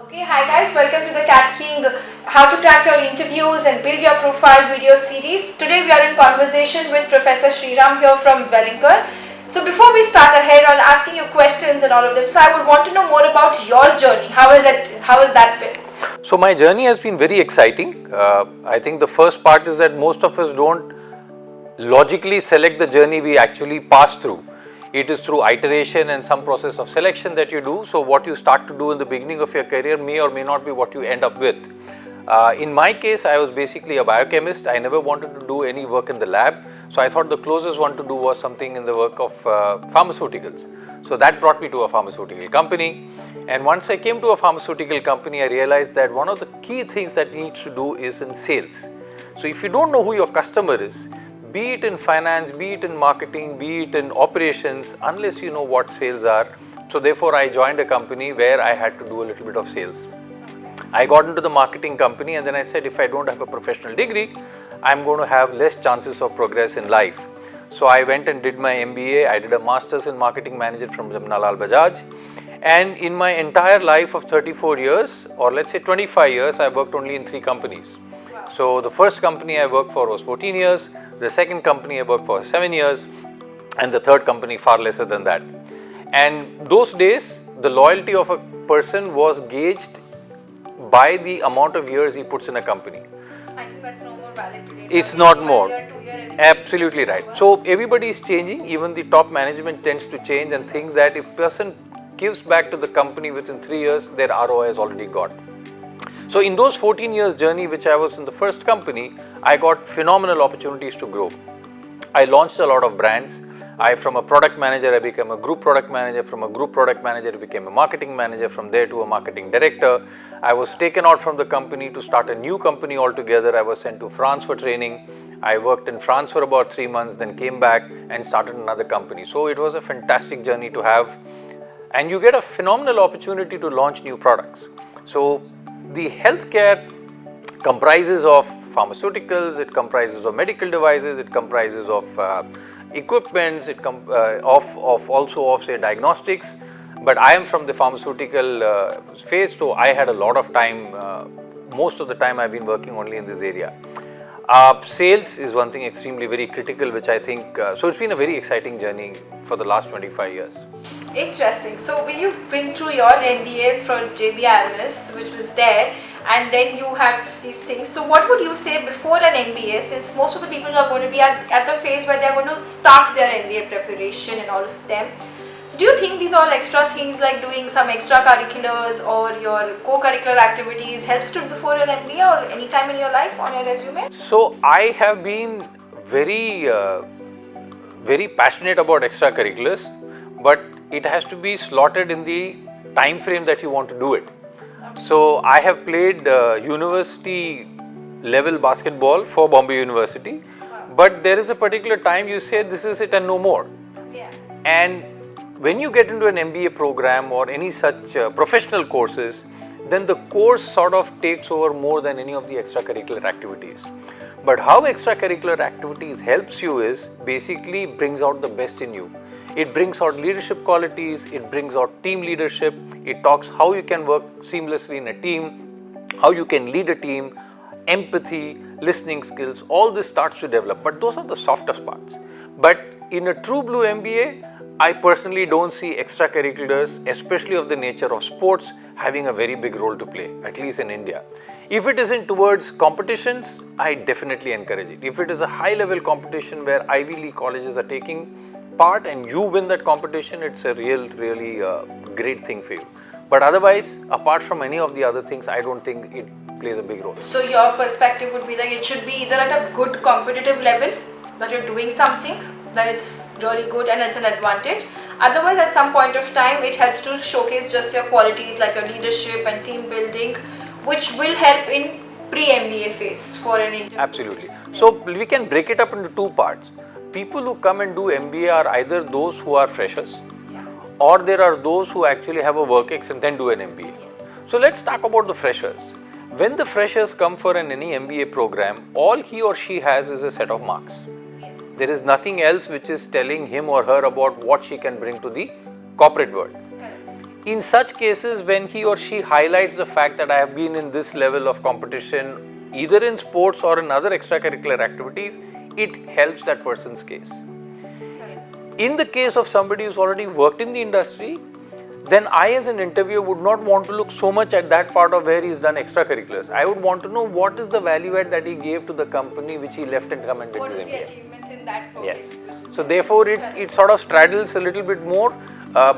Okay, hi guys, welcome to the Cat King How to Crack Your Interviews and Build Your Profile video series. Today we are in conversation with Professor Sriram here from Wellinger. So before we start ahead on asking you questions and all of them, so I would want to know more about your journey. How has that been? So my journey has been very exciting. I think the first part is that most of us don't logically select the journey we actually pass through. It is through iteration and some process of selection that you do. So what you start to do in the beginning of your career may or may not be what you end up with. In my case, I was basically a biochemist. I never wanted to do any work in the lab. So I thought the closest one to do was something in the work of pharmaceuticals. So that brought me to a pharmaceutical company. And once I came to a pharmaceutical company, I realized that one of the key things that needs to do is in sales. So if you don't know who your customer is, be it in finance, be it in marketing, be it in operations, unless you know what sales are. So therefore I joined a company where I had to do a little bit of sales. I got into the marketing company and then I said, if I don't have a professional degree, I'm going to have less chances of progress in life. So I went and did my MBA. I did a master's in marketing management from Jamnalal Bajaj. And in my entire life of 34 years, or let's say 25 years, I worked only in 3 companies. So the first company I worked for was 14 years, the second company I worked for 7 years, and the third company far lesser than that. And those days, the loyalty of a person was gauged by the amount of years he puts in a company. I think that's no more valid today. It's not more. Absolutely right. So everybody is changing, even the top management tends to change and think that if person gives back to the company within 3 years, their ROI is already got. So in those 14 years journey which I was in the first company, I got phenomenal opportunities to grow. I launched a lot of brands. From a product manager, I became a group product manager. From a group product manager, I became a marketing manager. From there to a marketing director. I was taken out from the company to start a new company altogether. I was sent to France for training. I worked in France for about 3 months, then came back and started another company. So it was a fantastic journey to have. And you get a phenomenal opportunity to launch new products. So the healthcare comprises of pharmaceuticals, it comprises of medical devices, it comprises of equipment, also of say diagnostics. But I am from the pharmaceutical phase, so I had a lot of time. Most of the time I've been working only in this area. Sales is one thing extremely very critical, which I think, so it's been a very exciting journey for the last 25 years. Interesting. So when you've been through your MBA from JBIMS, which was there, and then you have these things. So what would you say before an MBA, since most of the people are going to be at the phase where they're going to start their MBA preparation and all of them. So do you think these all extra things like doing some extracurriculars or your co-curricular activities helps to before your MBA or any time in your life on your resume? So I have been very passionate about extracurriculars, but it has to be slotted in the time frame that you want to do it. So I have played university level basketball for Bombay University, but there is a particular time you say this is it and no more. Yeah. And when you get into an MBA program or any such professional courses, then the course sort of takes over more than any of the extracurricular activities. But how extracurricular activities helps you is basically brings out the best in you. It brings out leadership qualities, it brings out team leadership, it talks how you can work seamlessly in a team, how you can lead a team, empathy, listening skills, all this starts to develop. But those are the softest parts. But in a true blue MBA, I personally don't see extracurriculars, especially of the nature of sports, having a very big role to play, at least in India. If it isn't towards competitions, I definitely encourage it. If it is a high level competition where Ivy League colleges are taking part and you win that competition, it's a really great thing for you. But otherwise, apart from any of the other things, I don't think it plays a big role. So your perspective would be that it should be either at a good competitive level, that you're doing something, that it's really good and it's an advantage. Otherwise, at some point of time, it helps to showcase just your qualities like your leadership and team building, which will help in pre-MBA phase for an interview. Absolutely. So we can break it up into 2 parts. People who come and do MBA are either those who are freshers, or there are those who actually have a work ex and then do an MBA. So let's talk about the freshers. When the freshers come for any MBA program, all he or she has is a set of marks. There is nothing else which is telling him or her about what she can bring to the corporate world. In such cases, when he or she highlights the fact that I have been in this level of competition, either in sports or in other extracurricular activities, it helps that person's case. In the case of somebody who's already worked in the industry, then I as an interviewer would not want to look so much at that part of where he's done extracurriculars. I would want to know what is the value add that he gave to the company which he left and come and did What his is the MBA. achievements in that focus? Yes. So therefore it sort of straddles a little bit more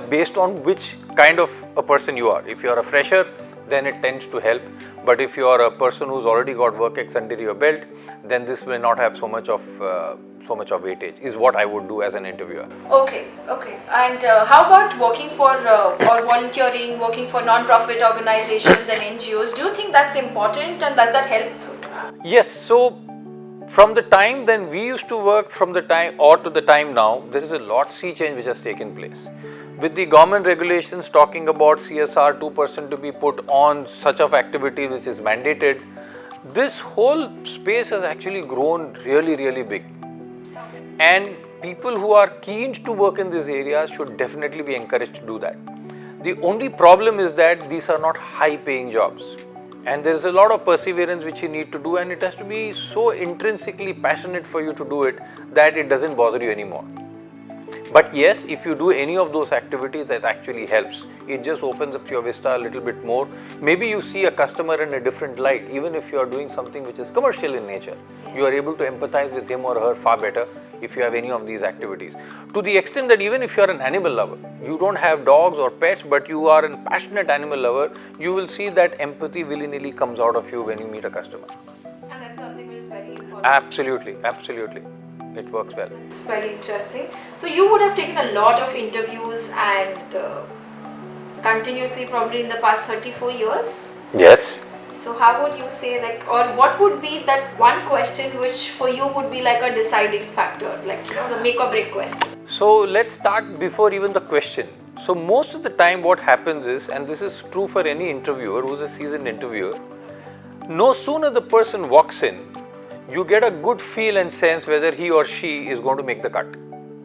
based on which kind of a person you are. If you are a fresher, then it tends to help. But if you are a person who's already got work ex under your belt, then this may not have so much of weightage, is what I would do as an interviewer. Okay. And how about working for or volunteering, working for non-profit organizations and NGOs? Do you think that's important and does that help? Yes, so from the time then we used to work from the time or to the time now, there is a lot sea change which has taken place. With the government regulations talking about CSR 2% to be put on such of activity which is mandated, this whole space has actually grown really big. And people who are keen to work in this area should definitely be encouraged to do that. The only problem is that these are not high paying jobs. And there is a lot of perseverance which you need to do, and it has to be so intrinsically passionate for you to do it that it doesn't bother you anymore. But yes, if you do any of those activities, that actually helps. It just opens up your vista a little bit more. Maybe you see a customer in a different light, even if you are doing something which is commercial in nature. You are able to empathize with him or her far better if you have any of these activities. To the extent that even if you are an animal lover, you don't have dogs or pets, but you are a passionate animal lover, you will see that empathy willy-nilly comes out of you when you meet a customer. And that's something which is very important. Absolutely. It works well. It's very interesting. So you would have taken a lot of interviews and continuously probably in the past 34 years. Yes. So how would you say or what would be that one question which for you would be like a deciding factor, the make or break question? So let's start before even the question. So most of the time what happens is, and this is true for any interviewer who's a seasoned interviewer, no sooner the person walks in, you get a good feel and sense whether he or she is going to make the cut.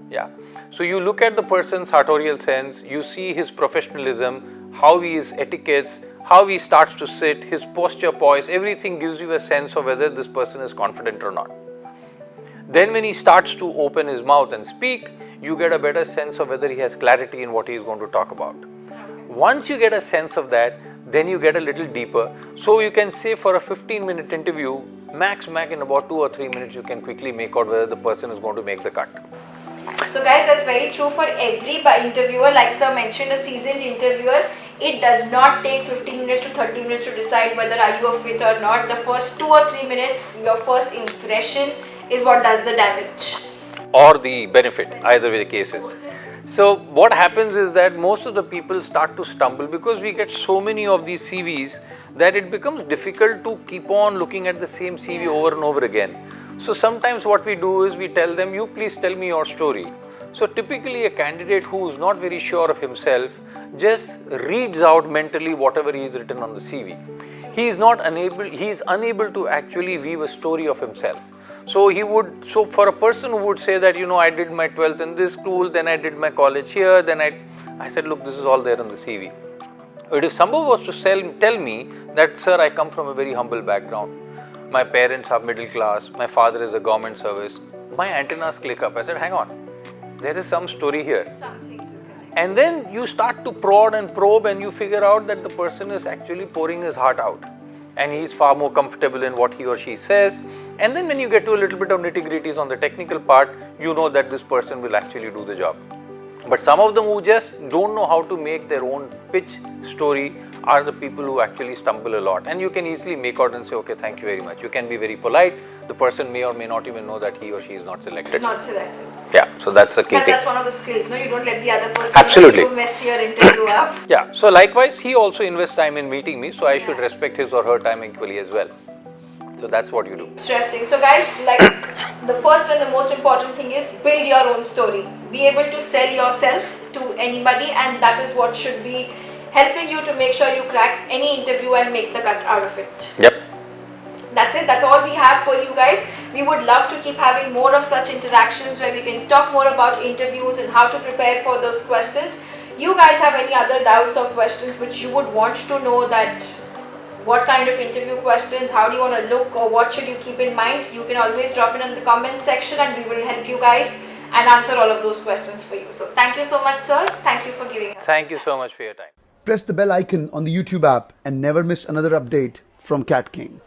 Yeah. So you look at the person's sartorial sense, you see his professionalism, how he is etiquettes, how he starts to sit, his posture, poise, everything gives you a sense of whether this person is confident or not. Then when he starts to open his mouth and speak, you get a better sense of whether he has clarity in what he is going to talk about. Once you get a sense of that, then you get a little deeper. So you can say for a 15-minute interview, max in about 2 or 3 minutes, you can quickly make out whether the person is going to make the cut. So guys, that's very true for every interviewer. Like sir mentioned, a seasoned interviewer, it does not take 15 minutes to 30 minutes to decide whether are you a fit or not. The first 2 or 3 minutes, your first impression is what does the damage. Or the benefit, either way the case is. So what happens is that most of the people start to stumble because we get so many of these CVs that it becomes difficult to keep on looking at the same CV over and over again. So sometimes what we do is we tell them, you please tell me your story. So typically a candidate who is not very sure of himself just reads out mentally whatever he is written on the CV. He is unable to actually weave a story of himself. So for a person who would say that, I did my 12th in this school, then I did my college here, then I said, look, this is all there on the CV. But if somebody was to tell me that, sir, I come from a very humble background, my parents are middle class, my father is a government service, my antennas click up. I said, hang on, there is some story here. Something to connect. And then you start to prod and probe and you figure out that the person is actually pouring his heart out. And he is far more comfortable in what he or she says. And then when you get to a little bit of nitty-gritties on the technical part, you know that this person will actually do the job. But some of them who just don't know how to make their own pitch story are the people who actually stumble a lot. And you can easily make out and say, okay, thank you very much. You can be very polite. The person may or may not even know that he or she is not selected. Not selected. Yeah, so that's the key And thing. that's one of the skills. No, you don't let the other person Absolutely. mess your interview up. Yeah, so likewise, he also invests time in meeting me, so I should respect his or her time equally as well. So that's what you do. Interesting. So guys, the first and the most important thing is build your own story. Be able to sell yourself to anybody, and that is what should be helping you to make sure you crack any interview and make the cut out of it. Yep. That's it. That's all we have for you guys. We would love to keep having more of such interactions where we can talk more about interviews and how to prepare for those questions. you guys have any other doubts or questions which you would want to know, that what kind of interview questions, how do you want to look, or what should you keep in mind, you can always drop it in the comment section and we will help you guys and answer all of those questions for you. So thank you so much, sir. Thank you for giving us. Thank you so much for your time. Press the bell icon on the YouTube app and never miss another update from Cat King.